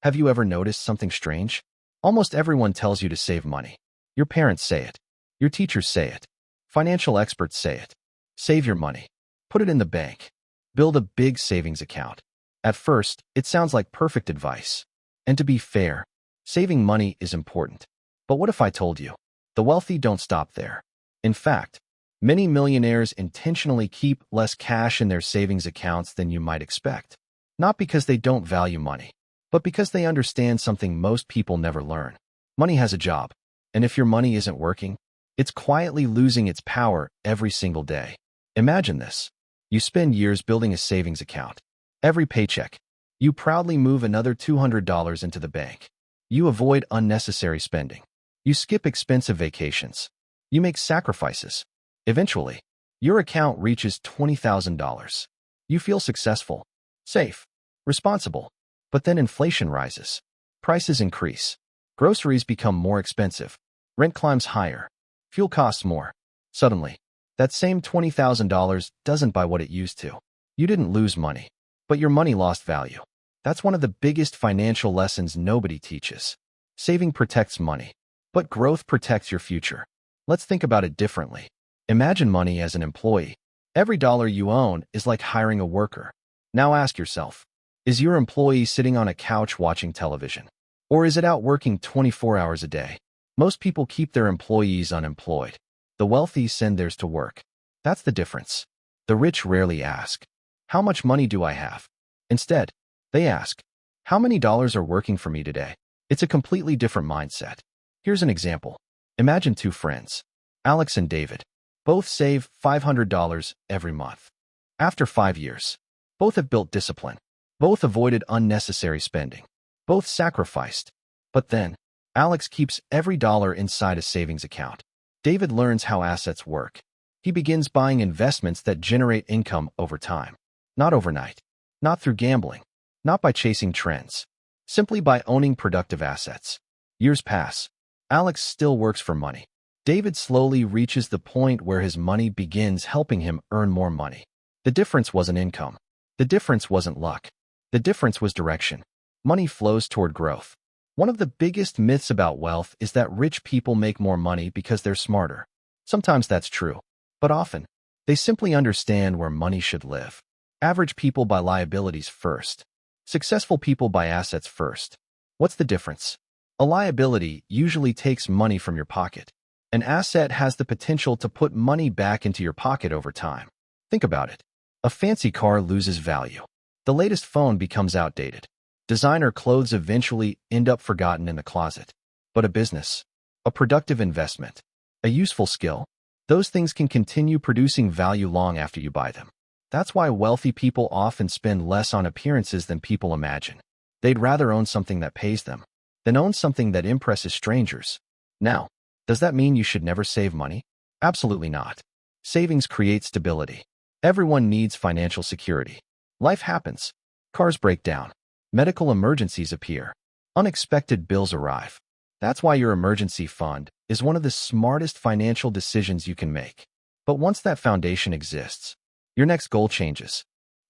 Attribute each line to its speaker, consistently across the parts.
Speaker 1: Have you ever noticed something strange? Almost everyone tells you to save money. Your parents say it. Your teachers say it. Financial experts say it. Save your money. Put it in the bank. Build a big savings account. At first, it sounds like perfect advice. And to be fair, saving money is important. But what if I told you? The wealthy don't stop there. In fact, many millionaires intentionally keep less cash in their savings accounts than you might expect. Not because they don't value money, but because they understand something most people never learn. Money has a job, and if your money isn't working, it's quietly losing its power every single day. Imagine this. You spend years building a savings account. Every paycheck, you proudly move another $200 into the bank. You avoid unnecessary spending. You skip expensive vacations. You make sacrifices. Eventually, your account reaches $20,000. You feel successful, safe, responsible. But then inflation rises. Prices increase. Groceries become more expensive. Rent climbs higher. Fuel costs more. Suddenly, that same $20,000 doesn't buy what it used to. You didn't lose money, but your money lost value. That's one of the biggest financial lessons nobody teaches. Saving protects money, but growth protects your future. Let's think about it differently. Imagine money as an employee. Every dollar you own is like hiring a worker. Now ask yourself, is your employee sitting on a couch watching television? Or is it out working 24 hours a day? Most people keep their employees unemployed. The wealthy send theirs to work. That's the difference. The rich rarely ask, how much money do I have? Instead, they ask, how many dollars are working for me today? It's a completely different mindset. Here's an example. Imagine two friends, Alex and David. Both save $500 every month. After 5 years, both have built discipline. Both avoided unnecessary spending. Both sacrificed. But then, Alex keeps every dollar inside a savings account. David learns how assets work. He begins buying investments that generate income over time. Not overnight. Not through gambling. Not by chasing trends. Simply by owning productive assets. Years pass. Alex still works for money. David slowly reaches the point where his money begins helping him earn more money. The difference wasn't income. The difference wasn't luck. The difference was direction. Money flows toward growth. One of the biggest myths about wealth is that rich people make more money because they're smarter. Sometimes that's true, but often, they simply understand where money should live. Average people buy liabilities first. Successful people buy assets first. What's the difference? A liability usually takes money from your pocket. An asset has the potential to put money back into your pocket over time. Think about it. A fancy car loses value. The latest phone becomes outdated. Designer clothes eventually end up forgotten in the closet. But a business, a productive investment, a useful skill, those things can continue producing value long after you buy them. That's why wealthy people often spend less on appearances than people imagine. They'd rather own something that pays them than own something that impresses strangers. Now, does that mean you should never save money? Absolutely not. Savings create stability. Everyone needs financial security. Life happens. Cars break down. Medical emergencies appear. Unexpected bills arrive. That's why your emergency fund is one of the smartest financial decisions you can make. But once that foundation exists, your next goal changes.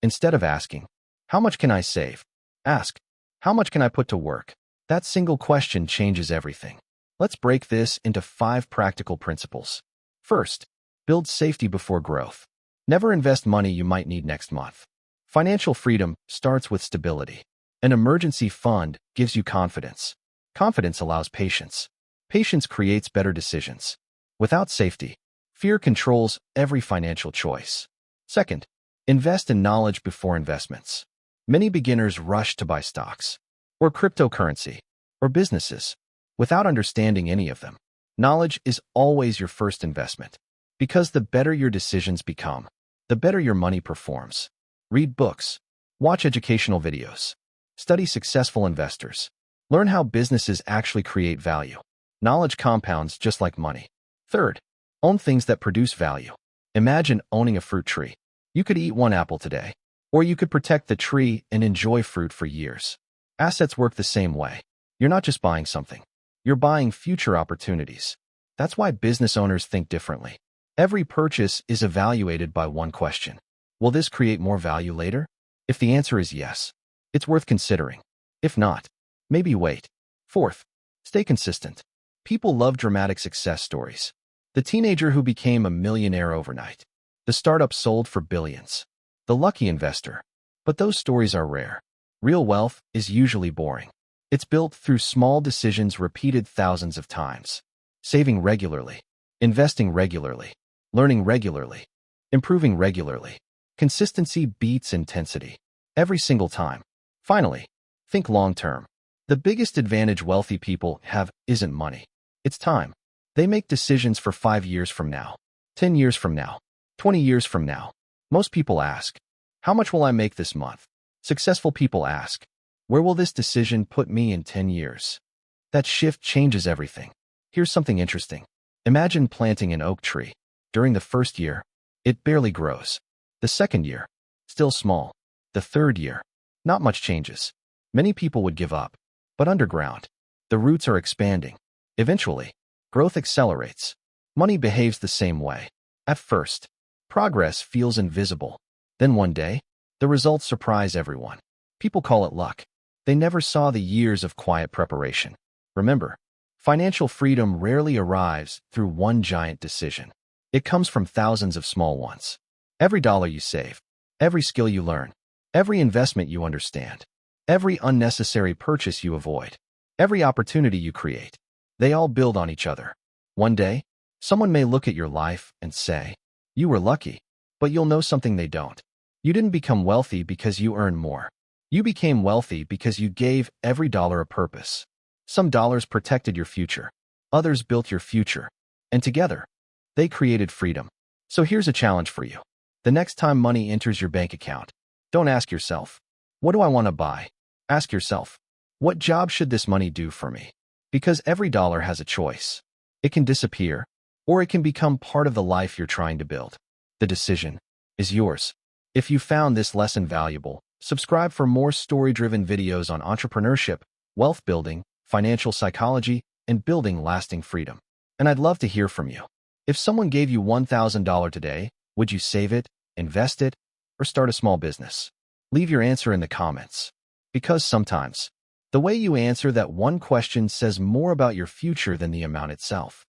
Speaker 1: Instead of asking, how much can I save? Ask, how much can I put to work? That single question changes everything. Let's break this into 5 practical principles. First, build safety before growth. Never invest money you might need next month. Financial freedom starts with stability. An emergency fund gives you confidence. Confidence allows patience. Patience creates better decisions. Without safety, fear controls every financial choice. Second, invest in knowledge before investments. Many beginners rush to buy stocks, or cryptocurrency, or businesses, without understanding any of them. Knowledge is always your first investment, because the better your decisions become, the better your money performs. Read books, watch educational videos, study successful investors, learn how businesses actually create value. Knowledge compounds just like money. Third, own things that produce value. Imagine owning a fruit tree. You could eat one apple today, or you could protect the tree and enjoy fruit for years. Assets work the same way. You're not just buying something. You're buying future opportunities. That's why business owners think differently. Every purchase is evaluated by one question. Will this create more value later? If the answer is yes, it's worth considering. If not, Maybe wait. Fourth, stay consistent. People love dramatic success stories. The teenager who became a millionaire overnight. The startup sold for billions. The lucky investor. But those stories are rare. Real wealth is usually boring. It's built through small decisions repeated thousands of times. Saving regularly. Investing regularly. Learning regularly. Improving regularly. Consistency beats intensity. Every single time. Finally, think long-term. The biggest advantage wealthy people have isn't money. It's time. They make decisions for 5 years from now, 10 years from now, 20 years from now. Most people ask, how much will I make this month? Successful people ask, where will this decision put me in 10 years? That shift changes everything. Here's something interesting. Imagine planting an oak tree. During the first year, it barely grows. The second year, still small. The third year, not much changes. Many people would give up. But underground, the roots are expanding. Eventually, growth accelerates. Money behaves the same way. At first, progress feels invisible. Then one day, the results surprise everyone. People call it luck. They never saw the years of quiet preparation. Remember, financial freedom rarely arrives through one giant decision. It comes from thousands of small ones. Every dollar you save, every skill you learn, every investment you understand, every unnecessary purchase you avoid, every opportunity you create, they all build on each other. One day, someone may look at your life and say, you were lucky, but you'll know something they don't. You didn't become wealthy because you earned more. You became wealthy because you gave every dollar a purpose. Some dollars protected your future. Others built your future. And together, they created freedom. So here's a challenge for you. The next time money enters your bank account, don't ask yourself, what do I want to buy? Ask yourself, what job should this money do for me? Because every dollar has a choice. It can disappear, or it can become part of the life you're trying to build. The decision is yours. If you found this lesson valuable, subscribe for more story-driven videos on entrepreneurship, wealth building, financial psychology, and building lasting freedom. And I'd love to hear from you. If someone gave you $1,000 today, would you save it, invest it, or start a small business? Leave your answer in the comments. Because sometimes, the way you answer that one question says more about your future than the amount itself.